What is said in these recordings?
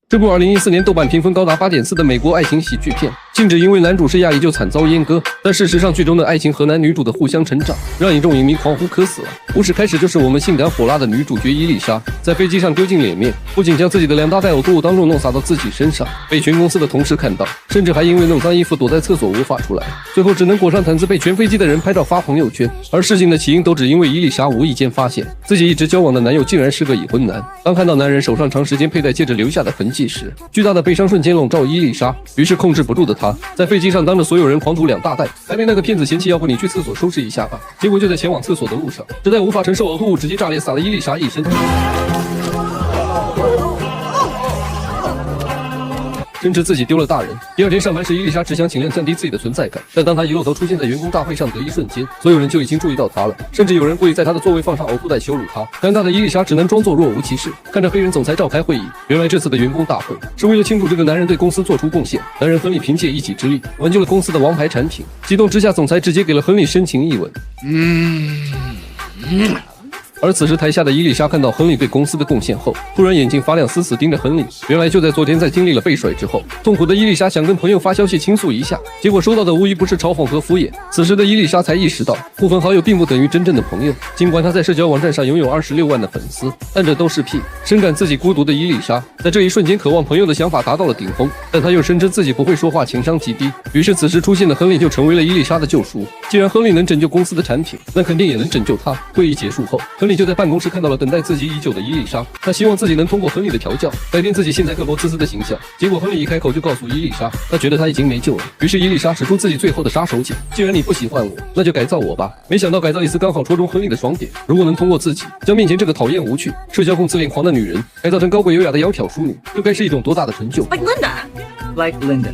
这部2014年豆瓣评分高达8.4的美国爱情喜剧片，竟只因为男主是亚裔就惨遭阉割。但事实上，剧中的爱情和男女主的互相成长，让一众影迷狂呼渴死了。故事开始就是我们性感火辣的女主角伊丽莎在飞机上丢尽脸面，不仅将自己的2大袋呕吐物当众弄洒到自己身上，被全公司的同事看到，甚至还因为弄脏衣服躲在厕所无法出来，最后只能裹上毯子被全飞机的人拍照发朋友圈。而事情的起因都只因为伊丽莎无意间发现自己一直交往的男友竟然是个已婚男。当看到男人手上长时间佩戴戒指留下的痕迹时，巨大的悲伤瞬间笼罩伊丽莎，于是控制不住的她在飞机上当着所有人狂吐2大袋，还被那个骗子嫌弃，要不你去厕所收拾一下吧。结果就在前往厕所的路上，这袋无法承受呕吐物直接炸裂，洒了伊丽莎一身，深知自己丢了大人。第二天上班时，伊丽莎只想尽量降低自己的存在感，但当她一露头出现在员工大会上的一瞬间，所有人就已经注意到她了，甚至有人故意在她的座位放上呕吐袋羞辱她。尴尬的伊丽莎只能装作若无其事，看着黑人总裁召开会议。原来这次的员工大会是为了庆祝这个男人对公司做出贡献。男人亨利凭借一己之力挽救了公司的王牌产品，激动之下，总裁直接给了亨利深情一吻。而此时台下的伊丽莎看到亨利对公司的贡献后，突然眼睛发亮，死死盯着亨利。原来就在昨天，在经历了被甩之后，痛苦的伊丽莎想跟朋友发消息倾诉一下，结果收到的无疑不是嘲讽和敷衍。此时的伊丽莎才意识到，互粉好友并不等于真正的朋友。尽管她在社交网站上拥有26万的粉丝，但这都是屁。深感自己孤独的伊丽莎，在这一瞬间渴望朋友的想法达到了顶峰，但她又深知自己不会说话，情商极低。于是此时出现的亨利就成为了伊丽莎的救赎。既然亨利能拯救公司的产品，那肯定也能拯救她。会议结束后，亨利就在办公室看到了等待自己已久的伊丽莎，他希望自己能通过亨利的调教改变自己现在刻薄自私的形象。结果亨利一开口就告诉伊丽莎，他觉得他已经没救了。于是伊丽莎使出自己最后的杀手锏，既然你不喜欢我，那就改造我吧。没想到改造一次刚好戳中亨利的爽点，如果能通过自己将面前这个讨厌无趣、社交控自恋狂的女人改造成高贵优雅的窈窕淑女，这该是一种多大的成就。 Like Linda.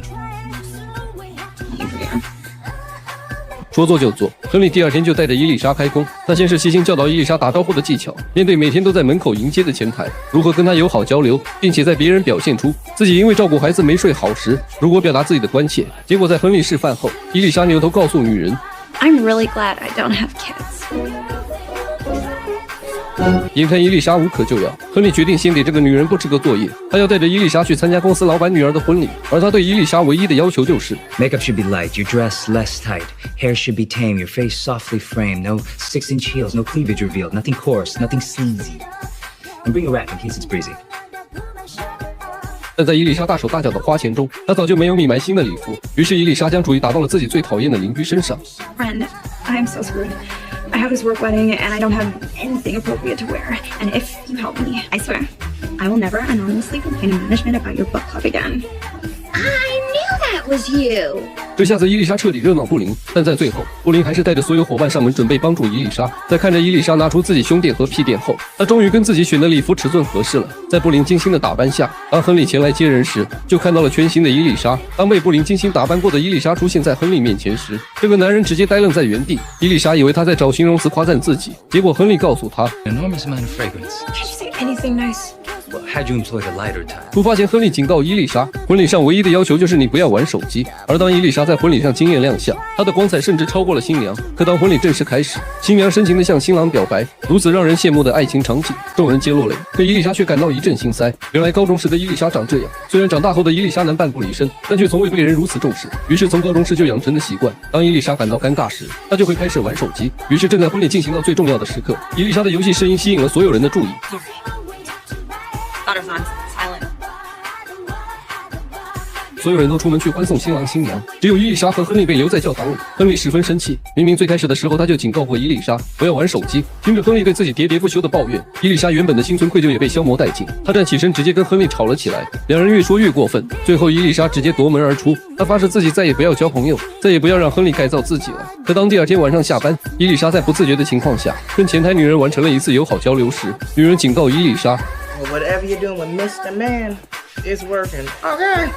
说做就做，亨利第二天就带着伊丽莎开工。他先是细心教导伊丽莎打招呼的技巧，面对每天都在门口迎接的前台，如何跟她友好交流，并且在别人表现出自己因为照顾孩子没睡好时，如何表达自己的关切。结果在亨利示范后，伊丽莎扭头告诉女人 I'm really glad I don't have kids. 眼看伊丽莎无可救药，亨利决定先给这个女人布置个作业，他要带着伊丽莎去参加公司老板女儿的婚礼。而他对伊丽莎唯一的要求就是 Makeup should be light, your dress less tight, hair should be tame, your face softly framed, no 6-inch heels, no cleavage revealed, nothing coarse, nothing sleazy. And bring a wrap in case it's breezy. 但在伊丽莎大手大脚的花钱中，她早就没有米买新的礼服。于是伊丽莎将主意打到了自己最讨厌的邻居身上。 Friend, I am so screwed. I have this work wedding and I don't have anything appropriate to wear. And if you help me, I swear, I will never anonymously complain in management about your book club again. I knew that was you. 这下子伊丽莎彻底热闹布林，但在最后，布林还是带着所有伙伴上门准备帮助伊丽莎。在看着伊丽莎拿出自己胸垫和屁垫后，他终于跟自己选的礼服尺寸合适了。在布林精心的打扮下，当亨利前来接人时，就看到了全新的伊丽莎。当被布林精心打扮过的伊丽莎出现在亨利面前时，这个男人直接呆愣在原地。伊丽莎以为他在找形容词夸赞自己，结果亨利告诉他 Enormous amount of fragrance. Can't you say anything nice? Well, had you employed a lighter touch? 出发前，亨利警告伊丽莎，婚礼上唯一的要求就是你不要玩手机。而当伊丽莎在婚礼上惊艳亮相，她的光彩甚至超过了新娘。可当婚礼正式开始，新娘深情地向新郎表白，如此让人羡慕的爱情场景，众人皆落泪。可伊丽莎却感到一阵心塞。原来高中时的伊丽莎长这样，虽然长大后的伊丽莎能半步离身，但却从未被人如此重视。于是从高中时就养成的习惯，当伊丽莎感到尴尬时，她就会开始玩手机。于是正在婚礼进行到最重要的时刻，伊丽莎的游戏声音吸引了所有人的注意。所有人都出门去欢送新郎新娘，只有伊丽莎和亨利被留在教堂里。亨利十分生气，明明最开始的时候他就警告过伊丽莎不要玩手机。听着亨利对自己喋喋不休的抱怨，伊丽莎原本的心存愧疚也被消磨殆尽。她站起身直接跟亨利吵了起来，两人越说越过分，最后伊丽莎直接夺门而出。她发誓自己再也不要交朋友，再也不要让亨利改造自己了。可当第二天晚上下班，伊丽莎在不自觉的情况下跟前台女人完成了一次友好交流时，女人警告伊丽莎 Well, whatever you're doing with Mr. Man, it's working. Okay.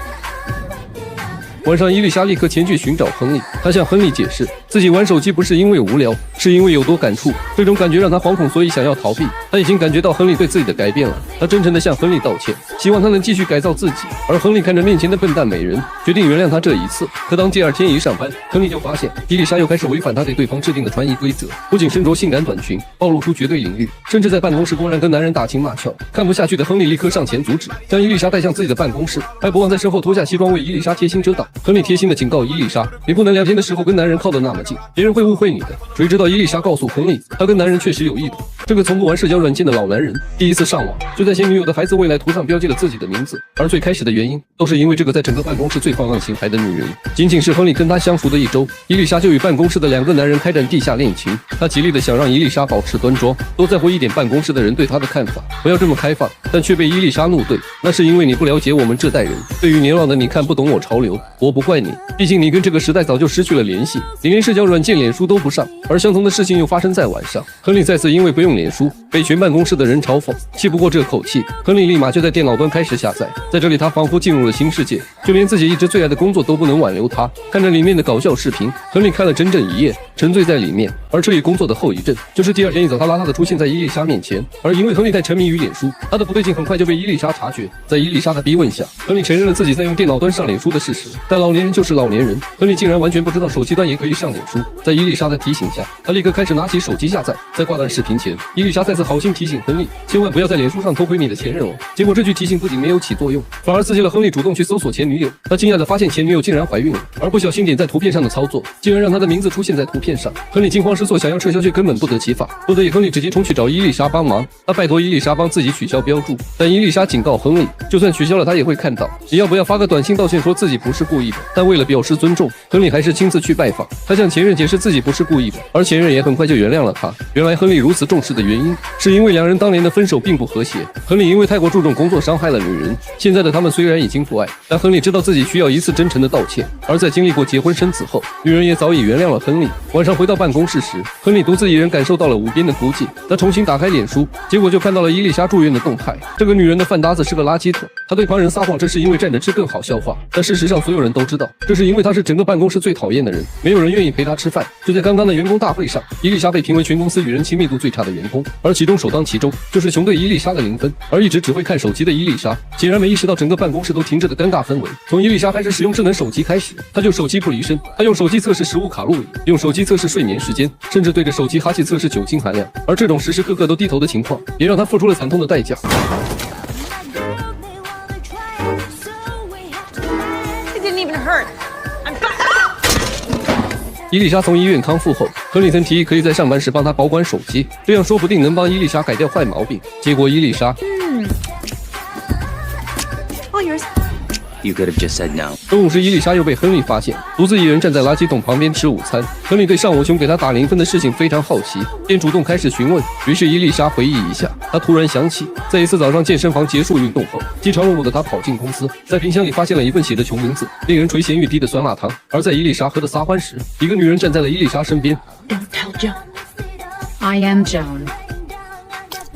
晚上，伊丽莎立刻前去寻找亨利，她向亨利解释自己玩手机不是因为无聊，是因为有多感触。这种感觉让他惶恐，所以想要逃避。他已经感觉到亨利对自己的改变了，他真诚地向亨利道歉，希望他能继续改造自己。而亨利看着面前的笨蛋美人，决定原谅他这一次。可当第二天一上班，亨利就发现伊丽莎又开始违反他给对方制定的穿衣规则，不仅身着性感短裙，暴露出绝对领域，甚至在办公室公然跟男人打情骂俏。看不下去的亨利立刻上前阻止，将伊丽莎带向自己的办公室，还不忘在身后脱下西装为伊丽莎贴心遮挡。亨利贴心地警告伊丽莎，你不能聊天的时候跟男人靠得那么近，别人会误会你的。谁知道伊丽莎告诉亨利，他跟男人确实有意图。这个从不玩社交软件的老男人，第一次上网就在前女友的孩子未来图上标记了自己的名字，而最开始的原因都是因为这个在整个办公室最放浪形骸的女人。仅仅是亨利跟她相熟的一周，伊丽莎就与办公室的2个男人开展地下恋情。他极力的想让伊丽莎保持端庄，多在乎一点办公室的人对她的看法，不要这么开放，但却被伊丽莎怒怼，那是因为你不了解我们这代人，对于年老的你看不懂我潮流，我不怪你，毕竟你跟这个时代早就失去了联系，你连社交软件脸书都不上。而相同的事情又发生在晚上，亨利再次因为不用脸书被全办公室的人嘲讽，气不过这口气，亨利立马就在电脑端开始下载。在这里他仿佛进入了新世界，就连自己一直最爱的工作都不能挽留他。看着里面的搞笑视频，亨利看了整整1夜，沉醉在里面。而这里工作的后遗症就是第二天一早他邋遢的出现在伊丽莎面前，而因为亨利太沉迷于脸书，他的不对劲很快就被伊丽莎察觉。在伊丽莎的逼问下，亨利承认了自己在用电脑端上脸书的事实，但老年人就是老年人，亨利竟然完全不知道手机端也可以上脸书。在伊丽莎的提醒下，他立刻开始拿起手机下载。在挂断视频前，伊丽莎再次好心提醒亨利，千万不要在脸书上偷窥你的前任哦。结果这句提醒不仅没有起作用，反而刺激了亨利主动去搜索前女友。他惊讶地发现前女友竟然怀孕了，而不小心点在图片上的操作竟然让他的名字出现在图片上。亨利惊慌失措，想要撤销却根本不得其法，不得已亨利直接冲去找伊丽莎帮忙。他拜托伊丽莎帮自己取消标注，但伊丽莎警告亨利，就算取消了他也会看到，你要不要发个短信道歉说自己不是故意的。但为了表示尊重，亨利还是亲自去拜访。他向前任解释自己不是故意的，而前任也很快就原谅了他。原来亨利如此重视的原因，是因为2人当年的分手并不和谐。亨利因为太过注重工作伤害了女人，现在的他们虽然已经不爱，但亨利知道自己需要一次真诚的道歉。而在经历过结婚生子后，女人也早已原谅了亨利。晚上回到办公室时，亨利独自一人感受到了无边的孤寂。他重新打开脸书，结果就看到了伊丽莎住院的动态。这个女人的饭搭子是个垃圾桶，她对旁人撒谎这是因为站着吃更好笑话，但事实上所有人都知道，这是因为她是整个办公室最讨厌的人，没有人愿意陪她吃饭。就在刚刚的员工大会上，伊丽莎被评为全公司与人亲密度最差的员工，而其中首当其冲就是熊对伊丽莎的0分。而一直只会看手机的伊丽莎显然没意识到整个办公室都停着的尴尬氛围。从伊丽莎开始使用智能手机开始，她就手机不离身，她用手机测试食物卡路里，用手机测试睡眠时间，甚至对着手机哈气测试酒精含量。而这种时时刻刻都低头的情况，也让她付出了惨痛的代价。伊丽莎从医院康复后，亨利曾提议可以在上班时帮她保管手机，这样说不定能帮伊丽莎改掉坏毛病。结果伊丽莎All yours. You could have just said no. 中午时，伊丽莎又被亨利发现独自一人站在垃圾桶旁边吃午餐。亨利对上午熊给他打0分的事情非常好奇，便主动开始询问。于是伊丽莎回忆一下，她突然想起，在一次早上健身房结束运动后，饥肠辘辘的她跑进公司，在冰箱里发现了一份写着穷名字、令人垂涎欲滴的酸辣汤。而在伊丽莎喝得撒欢时，一个女人站在了伊丽莎身边。 Don't tell Joan. I am Joan.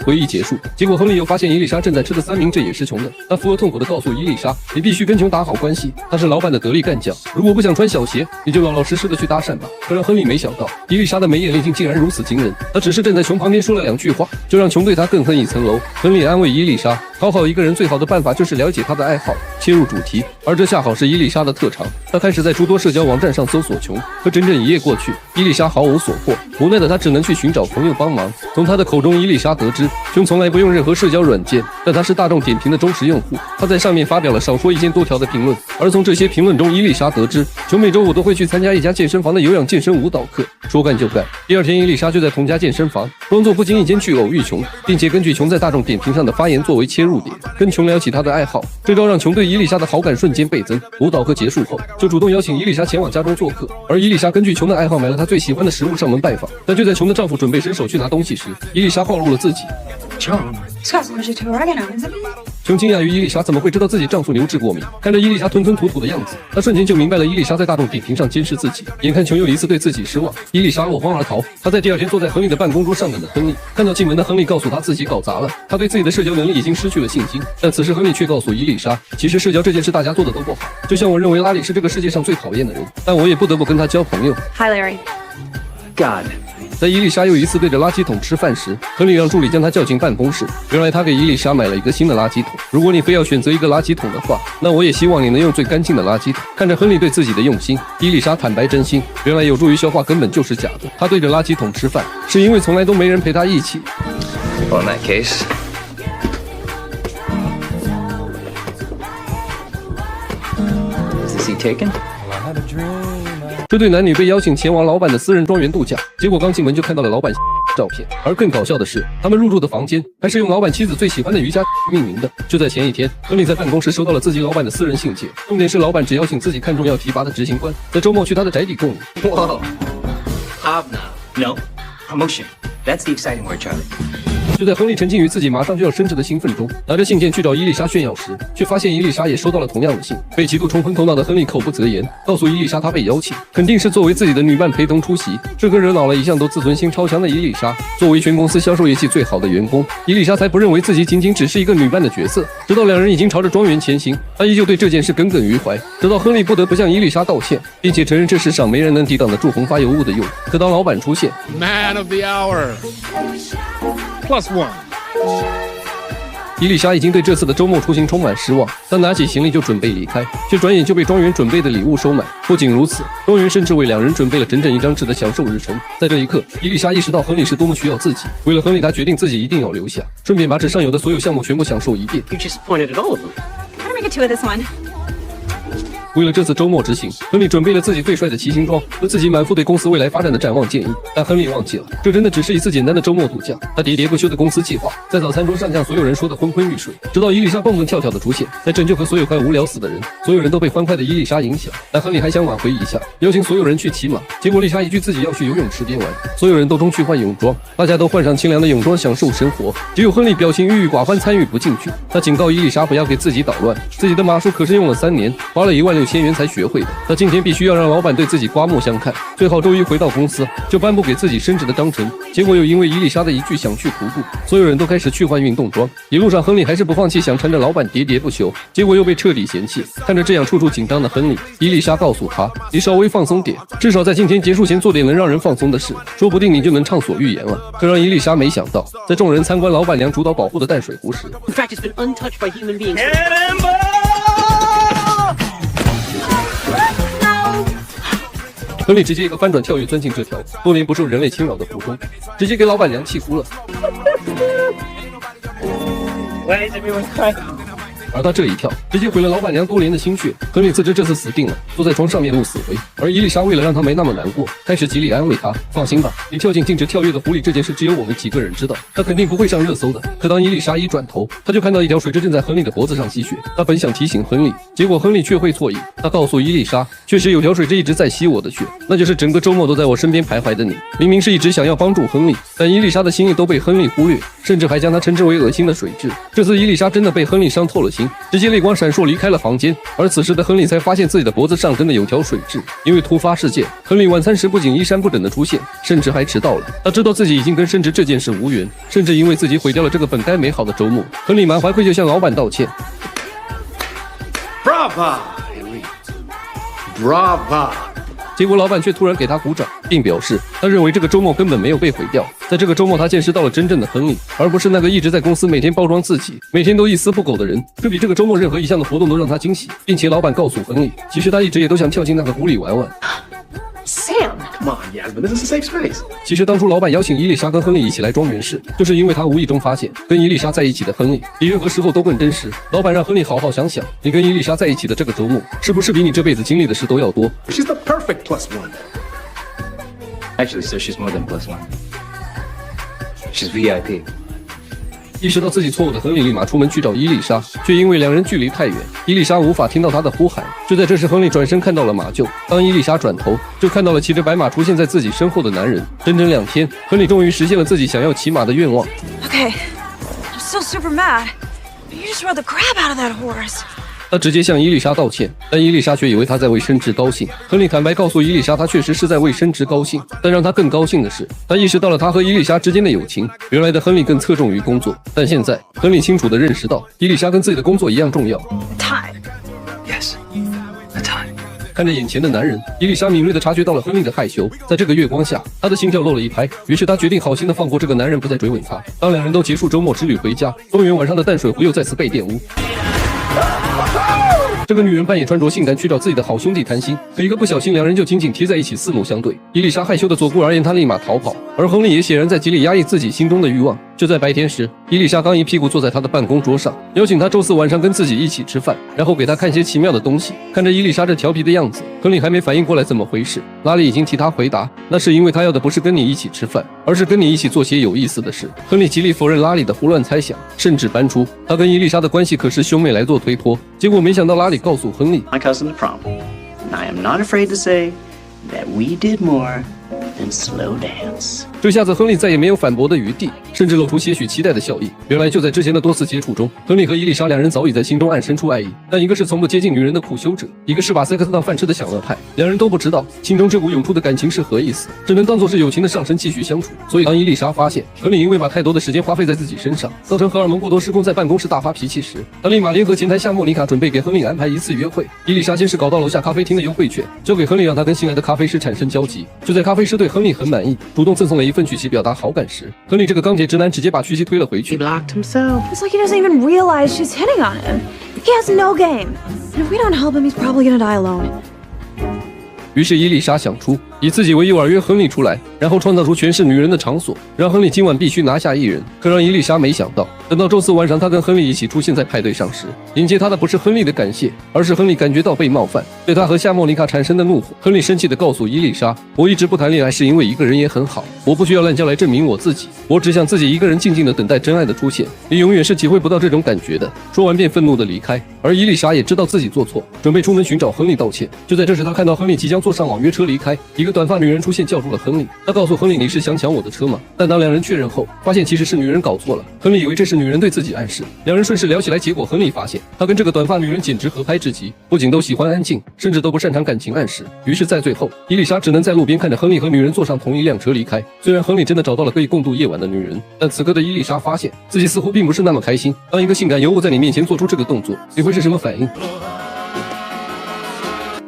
回忆结束，结果亨利又发现伊丽莎正在吃的三明治也是穷的。他扶额痛苦地告诉伊丽莎，你必须跟穷打好关系，他是老板的得力干将，如果不想穿小鞋，你就老老实实的去搭讪吧。可让亨利没想到，伊丽莎的眉眼力劲竟然如此惊人。他只是站在穷旁边说了2句话，就让穷对他更恨一层楼。亨利安慰伊丽莎，讨好一个人最好的办法就是了解他的爱好，切入主题，而这恰好是伊丽莎的特长。他开始在诸多社交网站上搜索穷，可整整1夜过去，伊丽莎毫无所获。无奈的他只能去寻找朋友帮忙。从他的口中，伊丽莎得知熊从来不用任何社交软件，但他是大众点评的忠实用户。他在上面发表了少说1千多条的评论，而从这些评论中，伊丽莎得知熊每周5都会去参加一家健身房的有氧健身舞蹈课。说干就干，第2天伊丽莎就在同家健身房装作不经意间去偶遇熊，并且根据熊在大众点评上的发言作为切入点，跟熊聊起他的爱好。这招让熊对伊丽莎的好感瞬间倍增。舞蹈课结束后，就主动邀请伊丽莎前往家中做客，而伊丽莎根据熊的爱好买了她最喜欢的食物上门拜访。但就在熊的丈夫准备伸手去拿东西时，伊丽莎暴露了自己。It's got some to oregano, isn't it? 熊惊讶于伊丽莎怎么会知道自己丈夫牛至过敏，看着伊丽莎吞吞吐吐的样子，他瞬间就明白了伊丽莎在大众点评上监视自己。眼看熊又一次对自己失望，伊丽莎落荒而逃。她在第2天坐在亨利的办公桌上等着亨利，看到进门的亨利告诉他自己搞砸了，他对自己的社交能力已经失去了信心。但此时亨利却告诉伊丽莎，其实社交这件事大家做的都不好，就像我认为拉里是这个世界上最讨厌的人，但我也不得不跟他交朋友。Hi, Larry. God. 在伊丽莎又一次对着垃圾桶吃饭时，亨利让助理将她叫进办公室。原来他给伊丽莎买了一个新的垃圾桶。如果你非要选择一个垃圾桶的话，那我也希望你能用最干净的垃圾桶。看着亨利对自己的用心，伊丽莎坦白真心，原来有助于消化根本就是假的。她对着垃圾桶吃饭，是因为从来都没人陪她一起。Well, in that case, is the seat taken? 这对男女被邀请前往老板的私人庄园度假，结果刚进门就看到了老板照片。而更搞笑的是，他们入住的房间还是用老板妻子最喜欢的瑜伽命名的。就在前一天，亨利在办公室收到了自己老板的私人信件，重点是老板只邀请自己看中要提拔的执行官，在周末去他的宅邸共舞。Whoa. Hobnob. No. Promotion. That's the exciting word, Charlie. 就在亨利沉浸于自己马上就要升职的兴奋中，拿着信件去找伊丽莎炫耀时，却发现伊丽莎也收到了同样的信。被极度冲昏头脑的亨利口不择言，告诉伊丽莎他被邀请，肯定是作为自己的女伴陪同出席。这可惹恼了一向都自尊心超强的伊丽莎。作为全公司销售业绩最好的员工，伊丽莎才不认为自己仅仅只是一个女伴的角色。直到两人已经朝着庄园前行，她依旧对这件事耿耿于怀。直到亨利不得不向伊丽莎道歉，并且承认这世上没人能抵挡得住红发油物的诱。可当老板出现 Man of the hour. +1. 伊丽莎已经对这次的周末出行充满失望，她拿起行李就准备离开，却转眼就被庄园准备的礼物收买。不仅如此，庄园甚至为两人准备了整整一张纸的享受日程。在这一刻，伊丽莎意识到亨利是多么需要自己。为了亨利，她决定自己一定要留下，顺便把纸上有的所有项目全部享受一遍。 You just pointed at all of them. I'm gonna make it 2 of this one. 为了这次周末之行，亨利准备了自己最帅的骑行装和自己满腹对公司未来发展的展望建议。但亨利忘记了，这真的只是一次简单的周末度假。他喋喋不休的公司计划，在早餐桌上向所有人说得昏昏欲睡，直到伊丽莎蹦蹦跳跳的出现，在拯救和所有快无聊死的人。所有人都被欢快的伊丽莎影响，但亨利还想挽回一下，邀请所有人去骑马。结果丽莎一句自己要去游泳池边玩，所有人都中去换泳装，大家都换上清凉的泳装享受生活，只有亨利表情郁郁寡欢，参与不进去。他警告伊丽莎不要给自己捣乱，自己的马术可是用了3年，花了16000元才学会的。他今天必须要让老板对自己刮目相看，最好周一回到公司就颁布给自己升职的章程。结果又因为伊丽莎的一句想去徒步，所有人都开始去换运动装。一路上亨利还是不放弃，想缠着老板喋喋不休，结果又被彻底嫌弃。看着这样处处紧张的亨利，伊丽莎告诉他，你稍微放松点，至少在今天结束前做点能让人放松的事，说不定你就能畅所欲言了。可让伊丽莎没想到，在众人参观老板娘主导保护的淡水湖时， In fact, it's been untouched by human beings. 亨利直接一个翻转跳跃钻进这条多年不受人类侵扰的湖中，直接给老板娘气哭了。 Why is everyone crying? 而他这一跳，直接毁了老板娘多年的心血。亨利自知这次死定了，坐在床上面怒死回。而伊丽莎为了让他没那么难过，开始极力安慰他：“放心吧，你跳进禁止跳跃的湖里这件事只有我们几个人知道，他肯定不会上热搜的。”可当伊丽莎一转头，他就看到一条水蛭正在亨利的脖子上吸血。他本想提醒亨利，结果亨利却会错意。他告诉伊丽莎：“确实有条水蛭一直在吸我的血，那就是整个周末都在我身边徘徊的你。”明明是一直想要帮助亨利，但伊丽莎的心意都被亨利忽略，甚至还将他称之为恶心的水蛭。这次伊丽莎真的被亨利伤透了心，直接泪光闪烁离开了房间。而此时的亨利才发现自己的脖子上真的有条水蛭。因为突发事件，亨利晚餐时不仅衣衫不整的出现，甚至还迟到了。他知道自己已经跟升职这件事无缘，甚至因为自己毁掉了这个本该美好的周末。亨利满怀愧疚向老板道歉。 Brava! Brava! 结果老板却突然给他鼓掌，并表示他认为这个周末根本没有被毁掉。在这个周末，他见识到了真正的亨利，而不是那个一直在公司每天包装自己、每天都一丝不苟的人。这比这个周末任何一项的活动都让他惊喜，并且老板告诉亨利，其实他一直也都想跳进那个湖里玩玩。 Sam! Come on, Yasmin, this is a safe space. 其实当初老板邀请伊丽莎跟亨利一起来庄园时，就是因为他无意中发现跟伊丽莎在一起的亨利比任何时候都更真实。老板让亨利好好想想，你跟伊丽莎在一起的这个周末，是不是比你这辈子经历的事都要多？ She's the perfect +1. Actually, sir, she's more than +1. She's VIP. 意识到自己错误的亨利立马出门去找伊丽莎，却因为两人距离太远，伊丽莎无法听到他的呼喊。就在这时，亨利转身看到了马厩。当伊丽莎转头，就看到了骑着白马出现在自己身后的男人。整整2天，亨利终于实现了自己想要骑马的愿望。 Okay, I'm still super mad, but you just rode the crap out of that horse. 他直接向伊丽莎道歉，但伊丽莎却以为他在为升职高兴。亨利坦白告诉伊丽莎，他确实是在为升职高兴，但让他更高兴的是，他意识到了他和伊丽莎之间的友情。原来的亨利更侧重于工作，但现在亨利清楚地认识到，伊丽莎跟自己的工作一样重要。Time. Yes. The time. 看着眼前的男人，伊丽莎敏锐地察觉到了亨利的害羞。在这个月光下，她的心跳漏了一拍，于是她决定好心的放过这个男人，不再追问他。当两人都结束周末之旅回家，庄园晚上的淡水湖又再次被玷污。这个女人半夜穿着性感去找自己的好兄弟谈心，可一个不小心，两人就紧紧贴在一起，四目相对。伊丽莎害羞的左顾而言，她立马逃跑，而亨利也显然在极力压抑自己心中的欲望。就在白天时，伊丽莎刚一屁股坐在他的办公桌上，邀请他周四晚上跟自己一起吃饭，然后给他看些奇妙的东西。看着伊丽莎这调皮的样子，亨利还没反应过来怎么回事，拉里已经替他回答，那是因为他要的不是跟你一起吃饭，而是跟你一起做些有意思的事。亨利极力否认拉里的胡乱猜想，甚至搬出他跟伊丽莎的关系可是兄妹来做推脱。结果没想到拉里告诉亨利 My cousin's prom, and I am not afraid to say that we did more than slow dance. 这下子亨利再也没有反驳的余地，甚至露出些许期待的笑意。原来就在之前的多次接触中，亨利和伊丽莎两人早已在心中暗生出爱意，但一个是从不接近女人的苦修者，一个是把塞克斯当饭吃的享乐派，两人都不知道心中这股涌出的感情是何意思，只能当作是友情的上升继续相处。所以当伊丽莎发现亨利因为把太多的时间花费在自己身上，造成荷尔蒙过多失控，在办公室大发脾气时，她立马联合前台夏莫妮卡准备给亨利安排一次约会。伊丽莎先是搞到楼下咖啡厅的优惠券，交给亨利，让他跟新来的咖啡师产生交集。就在咖啡师对亨利很满意，主动赠送了一份曲奇表达好感时，亨利这个钢铁直男直接把曲奇推了回去。 He blocked himself. It's like he doesn't even realize she's hitting on him. He has no game. And if we don't help him, he's probably gonna die alone. 于是伊丽莎想出以自己为诱饵约亨利出来，然后创造出全是女人的场所，让亨利今晚必须拿下一人。可让伊丽莎没想到，等到周四晚上她跟亨利一起出现在派对上时，迎接她的不是亨利的感谢，而是亨利感觉到被冒犯，对她和夏莫妮卡产生的怒火。亨利生气地告诉伊丽莎，我一直不谈恋爱是因为一个人也很好，我不需要滥交来证明我自己，我只想自己一个人静静地等待真爱的出现，你永远是体会不到这种感觉的。说完便愤怒地离开。而伊丽莎也知道自己做错，准备出门寻找亨利道歉。就在这时，她看到亨利即将坐上网约车离开，一个短发女人出现叫住了亨利。她告诉亨利，你是想抢我的车吗？但当两人确认后，发现其实是女人搞错了。亨利以为这是女人对自己暗示，两人顺势聊起来，结果亨利发现他跟这个短发女人简直合拍至极，不仅都喜欢安静，甚至都不擅长感情暗示。于是在最后，伊丽莎只能在路边看着亨利和女人坐上同一辆车离开。虽然亨利真的找到了可以共度夜晚的女人，但此刻的伊丽莎发现自己似乎并不是那么开心。当一个性感尤物在你面前做出这个动作，你会是什么反应？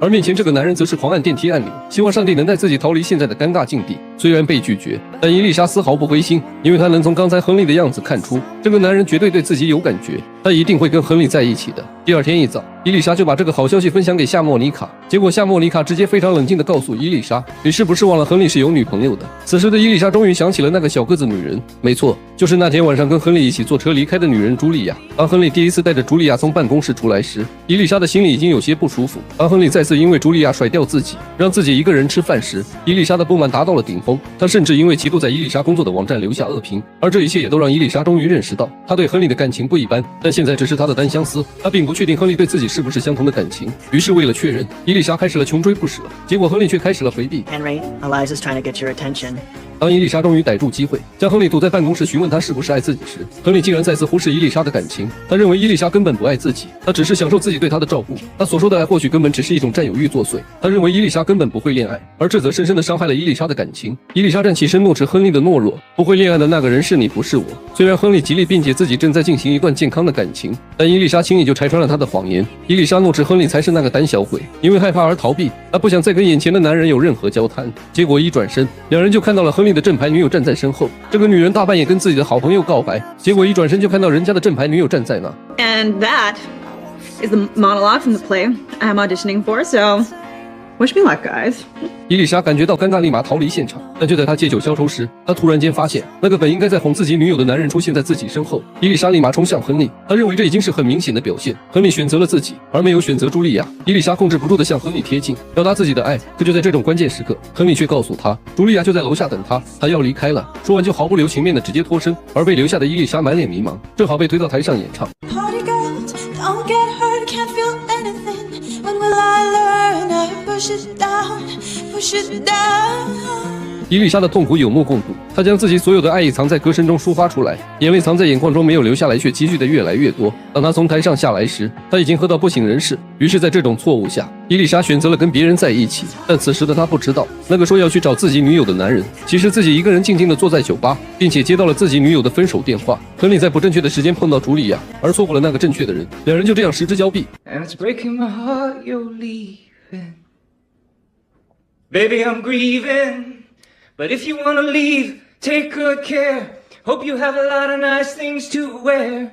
而面前这个男人则是狂按电梯按钮，希望上帝能带自己逃离现在的尴尬境地。虽然被拒绝，但伊丽莎丝毫不灰心，因为她能从刚才亨利的样子看出，这个男人绝对对自己有感觉，他一定会跟亨利在一起的。第二天一早，伊丽莎就把这个好消息分享给夏莫妮卡，结果夏莫妮卡直接非常冷静地告诉伊丽莎，你是不是忘了亨利是有女朋友的？此时的伊丽莎终于想起了那个小个子女人，没错，就是那天晚上跟亨利一起坐车离开的女人茱莉亚。当亨利第一次带着茱莉亚从办公室出来时，伊丽莎的心里已经有些不舒服。当亨利再次因为茱莉亚甩掉自己，让自己一个人吃饭时，伊丽莎的不满达到了顶峰。她甚至因为嫉妒在伊丽莎工作的网站留下恶评，而这一切也都让伊丽莎终于认识到，她对亨利的感情不一般，但现在只是她的单相思，她并不确定亨利对自己是不是相同的感情。于是为了确认，伊丽莎开始了穷追不舍，结果亨利却开始了回避。 Henry, Eliza's trying to get your attention. 当伊丽莎终于逮住机会，将亨利堵在办公室询问他是不是爱自己时，亨利竟然再次忽视伊丽莎的感情。他认为伊丽莎根本不爱自己，他只是享受自己对她的照顾。他所说的爱或许根本只是一种占有欲作祟。他认为伊丽莎根本不会恋爱，而这则深深地伤害了伊丽莎的感情。伊丽莎站起身怒斥亨利的懦弱，不会恋爱的那个人是你，不是我。虽然亨利极力辩解自己正在进行一段健康的感情，但伊丽莎轻易就拆穿了他的谎言。伊丽莎怒斥亨利才是那个胆小鬼，因为害怕而逃避，他不想再跟眼前的男人有任何交谈。结果一转身，两人就看到了亨利的正牌女友站在身后。这个女人大半夜跟自己的好朋友告白，结果一转身就看到人家的正牌女友站在那。 And that is the monologue from the play I'm auditioning for, so wish me luck, guys. 伊丽莎感觉到尴尬，立马逃离现场。但就在她借酒消愁时，她突然间发现那个本应该在哄自己女友的男人出现在自己身后。伊丽莎立马冲向亨利，她认为这已经是很明显的表现，亨利选择了自己，而没有选择茱莉亚。伊丽莎控制不住地向亨利贴近，表达自己的爱。可就在这种关键时刻，亨利却告诉她，茱莉亚就在楼下等她，她要离开了。说完就毫不留情面地直接脱身，而被留下的伊丽莎满脸迷茫，正好被推到台上演唱。 Party girls, don't get hurt, can't feel anything. When will I learn? I push it down, push it down. 伊丽莎的痛苦有目共睹，她将自己所有的爱意藏在歌声中抒发出来，眼泪藏在眼眶中没有流下来，却积聚的越来越多。当她从台上下来时，她已经喝到不省人事。于是，在这种错误下，伊丽莎选择了跟别人在一起。但此时的她不知道，那个说要去找自己女友的男人，其实自己一个人静静地坐在酒吧，并且接到了自己女友的分手电话。亨利在不正确的时间碰到茱莉亚，而错过了那个正确的人，两人就这样失之交臂。 And it's breaking my heart you're leaving. Baby, I'm grieving, but if you wanna leave, take good care. Hope you have a lot of nice things to wear,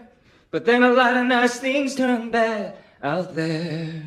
but then a lot of nice things turn bad out there.